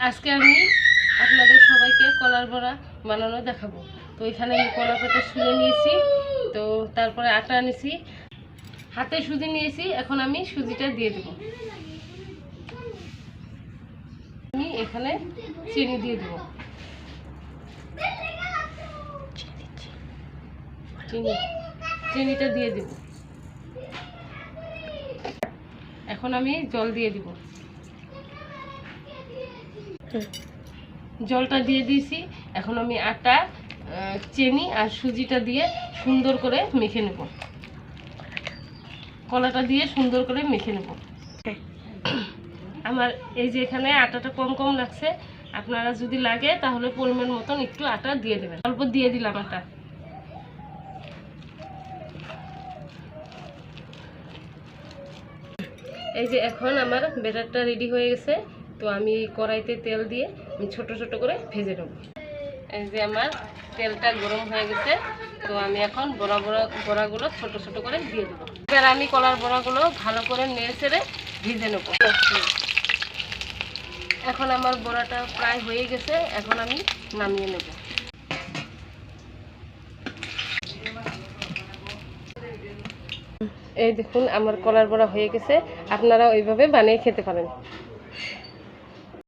আজকে আমি আপনাদের সবাইকে কলার বড়া বানানো দেখাবো। তো এখানে আমি কলা পাতা শুলে নিয়েছি, তো তারপরে আটা নিয়েছি, হাতে সুজি নিয়েছি। এখন আমি সুজিটা দিয়ে দেব। আমি এখানে চিনি দিয়ে দেব, চিনিটা দিয়ে দেব। এখন আমি জল দিয়ে দিব। জলটা দিয়ে দিয়েছি। এখন আমি আটা, চিনি আর সুজিটা দিয়ে সুন্দর করে মেখে নেব। কলাটা দিয়ে সুন্দর করে মেখে নেব। আমার এই যে এখানে আটাটা কম কম লাগছে, আপনারা যদি লাগে তাহলে পরিমাণ মতন একটু আটা দিয়ে দেবেন। অল্প দিয়ে দিলাম আটা। এই যে এখন আমার ব্যাটারটা রেডি হয়ে গেছে। তো আমি কড়াইতে তেল দিয়ে আমি ছোট ছোট করে ভেজে নেব। এই যে আমার তেলটা গরম হয়ে গেছে, তো আমি এখন বড়াগুলো ছোট ছোট করে দিয়ে দেবো। এবার আমি কলার বড়াগুলো ভালো করে নেড়ে চেড়ে ভেজে নেব। এখন আমার বড়াটা প্রায় হয়ে গেছে, এখন আমি নামিয়ে নেব। এই দেখুন আমার কলার বড়া হয়ে গেছে। আপনারা ওইভাবে বানিয়ে খেতে পারেন।